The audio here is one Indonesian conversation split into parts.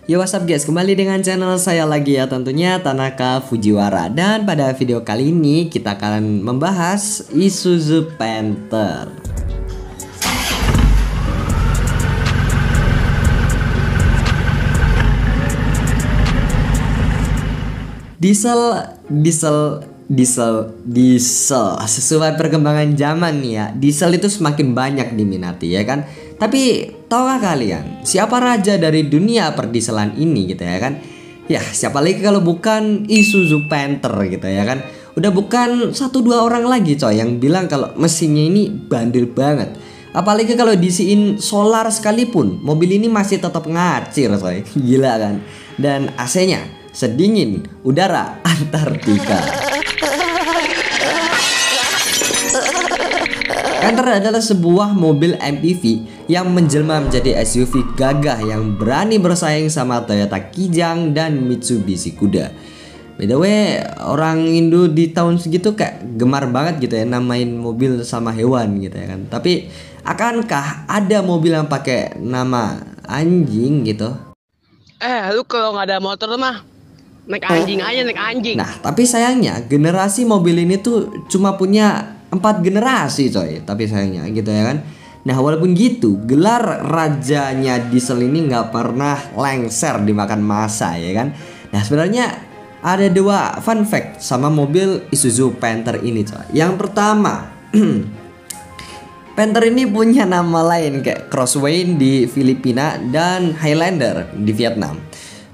Yo, what's up guys, kembali dengan channel saya lagi ya, tentunya Tanaka Fujiwara. Dan pada video kali ini kita akan membahas Isuzu Panther. Diesel. Sesuai perkembangan zaman nih ya, diesel itu semakin banyak diminati ya kan. Tapi tahukah kalian siapa raja dari dunia perdieselan ini gitu ya kan? Ya siapa lagi kalau bukan Isuzu Panther gitu ya kan. Udah bukan 1-2 orang lagi coy yang bilang kalau mesinnya ini bandel banget. Apalagi kalau diisiin solar sekalipun, mobil ini masih tetap ngacir coy. Gila kan. Dan AC-nya sedingin udara Antartika. Panther adalah sebuah mobil MPV yang menjelma menjadi SUV gagah yang berani bersaing sama Toyota Kijang dan Mitsubishi Kuda. By the way, orang Indo di tahun segitu kayak gemar banget gitu ya namain mobil sama hewan gitu ya kan. Tapi akankah ada mobil yang pakai nama anjing gitu? Lu kalau nggak ada motor mah naik anjing aja, naik anjing. Nah, tapi sayangnya generasi mobil ini tuh cuma punya 4 generasi coy. Tapi sayangnya gitu ya kan. Nah, walaupun gitu, gelar rajanya diesel ini nggak pernah lengser dimakan masa ya kan. Nah, sebenarnya ada 2 fun fact sama mobil Isuzu Panther ini coy. Yang pertama, Panther ini punya nama lain kayak Crossway di Filipina dan Highlander di Vietnam.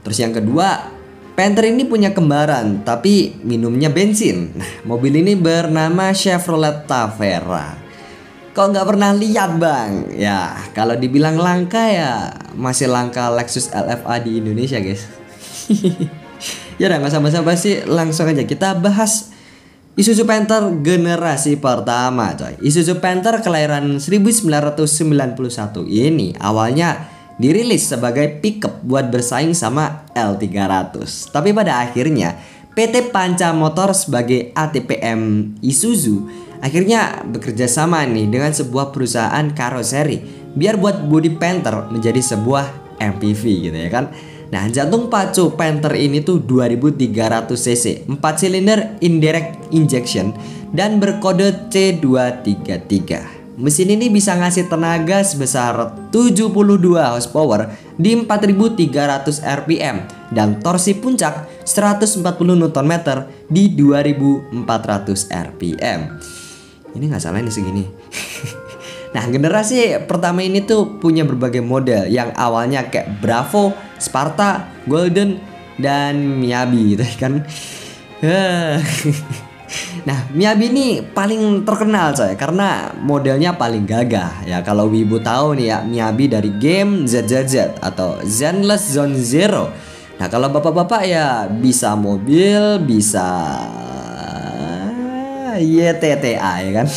Terus yang kedua, Panther ini punya kembaran tapi minumnya bensin. Nah, mobil ini bernama Chevrolet Tavera. Kok nggak pernah lihat bang? Ya kalau dibilang langka ya masih langka Lexus LFA di Indonesia guys. Ya udah nggak sama-sama sih, langsung aja kita bahas Isuzu Panther generasi pertama coy. Isuzu Panther kelahiran 1991 ini awalnya dirilis sebagai pickup buat bersaing sama L300. Tapi pada akhirnya PT Panca Motor sebagai ATPM Isuzu akhirnya bekerja sama nih dengan sebuah perusahaan karoseri biar buat bodi Panther menjadi sebuah MPV gitu ya kan. Nah, jantung pacu Panther ini tuh 2300 cc, 4 silinder indirect injection dan berkode C233. Mesin ini bisa ngasih tenaga sebesar 72 horsepower di 4300 rpm dan torsi puncak 140 Nm di 2400 rpm. Ini nggak salah nih segini. Nah, generasi pertama ini tuh punya berbagai model yang awalnya kayak Bravo, Sparta, Golden, dan Miyabi gitu kan. Nah, Miyabi ini paling terkenal coy karena modelnya paling gagah ya. Kalau wibu tahu nih ya, Miyabi dari game ZZZ atau Zenless Zone Zero. Nah, kalau bapak-bapak ya bisa mobil, bisa YTTA ya kan.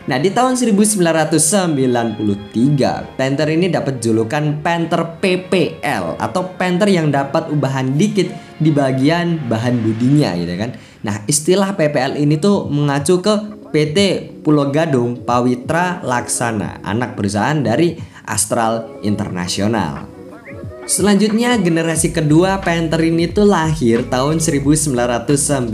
Nah, di tahun 1993 Panther ini dapat julukan Panther PPL atau Panther yang dapat ubahan dikit di bagian bahan budinya gitu kan. Nah, istilah PPL ini tuh mengacu ke PT Pulau Gadung Pawitra Laksana, anak perusahaan dari Astral International. Selanjutnya generasi kedua Panther ini tuh lahir tahun 1996.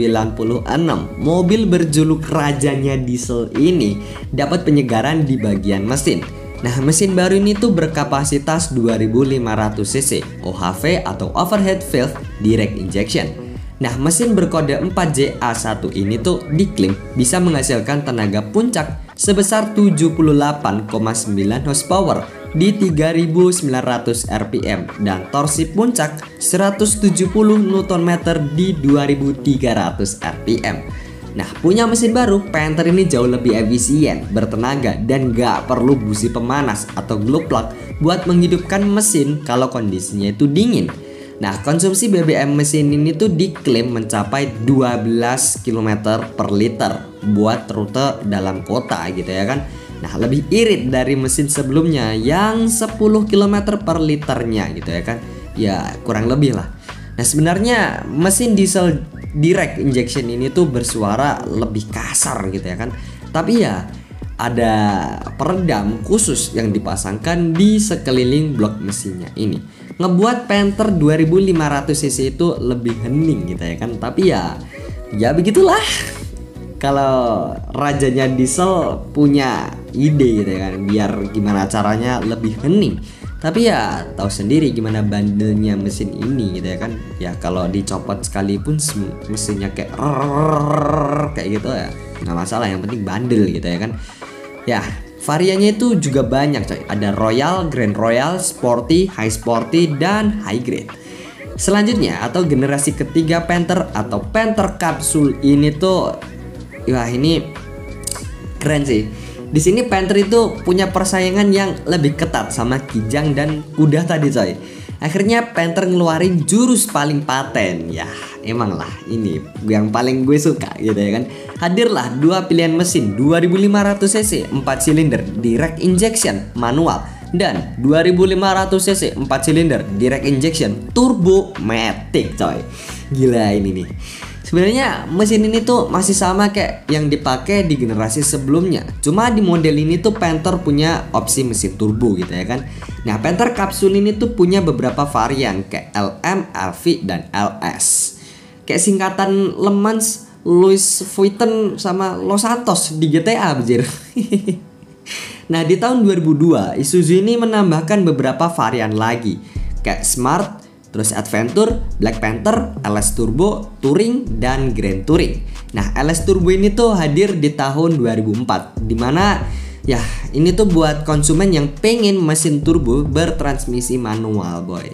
Mobil berjuluk rajanya diesel ini dapat penyegaran di bagian mesin. Nah, mesin baru ini tuh berkapasitas 2500 cc OHV atau overhead valve direct injection. Nah, mesin berkode 4JA1 ini tuh diklaim bisa menghasilkan tenaga puncak sebesar 78,9 horsepower di 3900 rpm dan torsi puncak 170 Nm di 2300 rpm. Nah, punya mesin baru, Panther ini jauh lebih efisien, bertenaga, dan gak perlu busi pemanas atau glow plug buat menghidupkan mesin kalau kondisinya itu dingin. Nah, konsumsi BBM mesin ini tuh diklaim mencapai 12 km per liter buat rute dalam kota gitu ya kan. Nah, lebih irit dari mesin sebelumnya yang 10 km per liternya gitu ya kan. Ya kurang lebih lah. Nah, sebenarnya mesin diesel direct injection ini tuh bersuara lebih kasar gitu ya kan. Tapi ya ada peredam khusus yang dipasangkan di sekeliling blok mesinnya ini. ngebuat Panther 2500cc itu lebih hening gitu ya kan. Tapi ya begitulah. Kalau rajanya diesel punya ide gitu ya kan, biar gimana caranya lebih hening. Tapi ya tahu sendiri gimana bandelnya mesin ini gitu ya kan. Ya kalau dicopot sekalipun mesinnya kayak gitu ya nggak masalah, yang penting bandel gitu ya kan. Ya variannya itu juga banyak coy. Ada Royal, Grand Royal, Sporty, High Sporty, dan High Grade. Selanjutnya atau generasi ketiga Panther atau Panther Capsule ini tuh, wah ini keren sih. Di sini Panther itu punya persaingan yang lebih ketat sama Kijang dan kuda tadi coy. Akhirnya Panther ngeluarin jurus paling paten. Ya emang lah ini yang paling gue suka gitu ya kan. Hadirlah dua pilihan mesin 2500cc 4 silinder direct injection manual dan 2500cc 4 silinder direct injection turbo matic coy. Gila ini nih. Sebenarnya mesin ini tuh masih sama kayak yang dipakai di generasi sebelumnya. Cuma di model ini tuh Panther punya opsi mesin turbo gitu ya kan. Nah, Panther Capsule ini tuh punya beberapa varian kayak LM, LV, dan LS. Kayak singkatan Le Mans, Louis Vuitton sama Los Santos di GTA bejir. Nah, di tahun 2002 Isuzu ini menambahkan beberapa varian lagi kayak Smart, terus Adventure, Black Panther, LS Turbo, Touring, dan Grand Touring. Nah, LS Turbo ini tuh hadir di tahun 2004, dimana ya ini tuh buat konsumen yang pengen mesin turbo bertransmisi manual boy.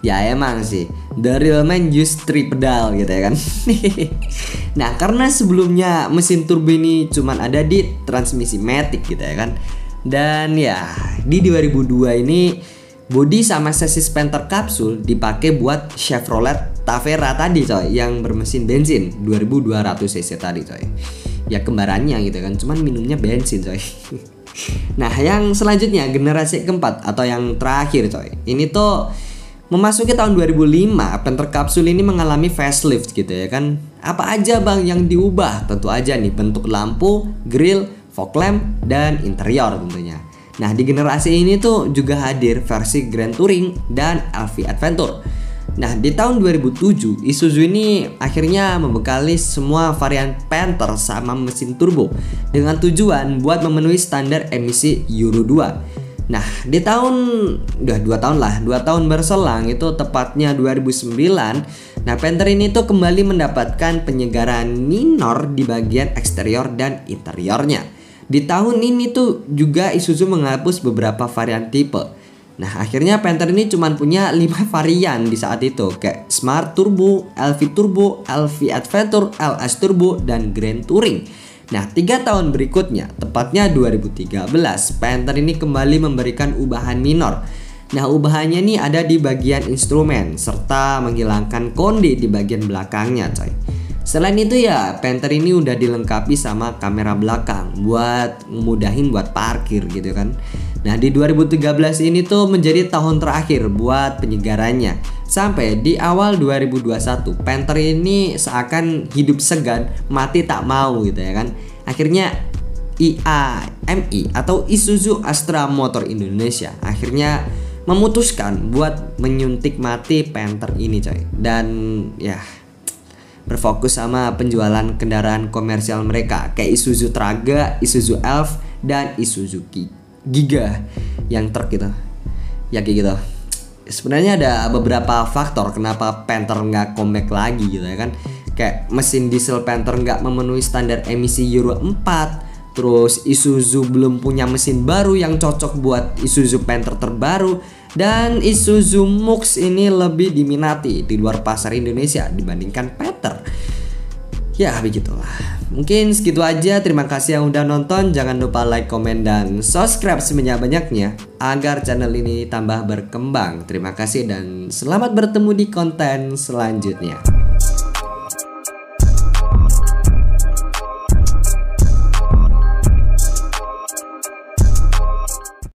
Ya emang sih, the real man use 3 pedal gitu ya kan. Nah, karena sebelumnya mesin turbo ini cuman ada di transmisi matic gitu ya kan. Dan ya di 2002 ini bodi sama sasis Panther Capsule dipakai buat Chevrolet Tavera tadi coy, yang bermesin bensin 2200cc tadi coy. Ya kembarannya gitu kan, cuman minumnya bensin coy. Nah, yang selanjutnya generasi keempat atau yang terakhir coy. Ini tuh memasuki tahun 2005, Panther Capsule ini mengalami facelift gitu ya kan. Apa aja bang yang diubah? Tentu aja nih bentuk lampu, grill, fog lamp, dan interior tentunya. Nah, di generasi ini tuh juga hadir versi Grand Touring dan LV Adventure. Nah, di tahun 2007 Isuzu ini akhirnya membekali semua varian Panther sama mesin turbo dengan tujuan buat memenuhi standar emisi Euro 2. Nah, di tahun udah 2 tahun berselang, itu tepatnya 2009. Nah, Panther ini tuh kembali mendapatkan penyegaran minor di bagian eksterior dan interiornya. Di tahun ini tuh juga Isuzu menghapus beberapa varian tipe. Nah, akhirnya Panther ini cuma punya 5 varian di saat itu, kayak Smart Turbo, LV Turbo, LV Adventure, LS Turbo, dan Grand Touring. Nah, 3 tahun berikutnya, tepatnya 2013, Panther ini kembali memberikan ubahan minor. Nah, ubahannya ini ada di bagian instrumen serta menghilangkan konde di bagian belakangnya coy. Selain itu ya, Panther ini udah dilengkapi sama kamera belakang buat ngemudahin buat parkir gitu kan. Nah, di 2013 ini tuh menjadi tahun terakhir buat penyegarannya. Sampai di awal 2021, Panther ini seakan hidup segan, mati tak mau gitu ya kan. Akhirnya IAMI atau Isuzu Astra Motor Indonesia akhirnya memutuskan buat menyuntik mati Panther ini coy. Dan ya berfokus sama penjualan kendaraan komersial mereka kayak Isuzu Traga, Isuzu Elf, dan Isuzu Giga yang truk gitu. Ya kayak gitu. Sebenarnya ada beberapa faktor kenapa Panther nggak comeback lagi gitu ya kan. Kayak mesin diesel Panther nggak memenuhi standar emisi Euro 4. Terus Isuzu belum punya mesin baru yang cocok buat Isuzu Panther terbaru. Dan Isuzu Mux ini lebih diminati di luar pasar Indonesia dibandingkan Panther. Ya begitulah. Mungkin segitu aja. Terima kasih yang udah nonton. Jangan lupa like, komen, dan subscribe sebanyak-banyaknya agar channel ini tambah berkembang. Terima kasih dan selamat bertemu di konten selanjutnya.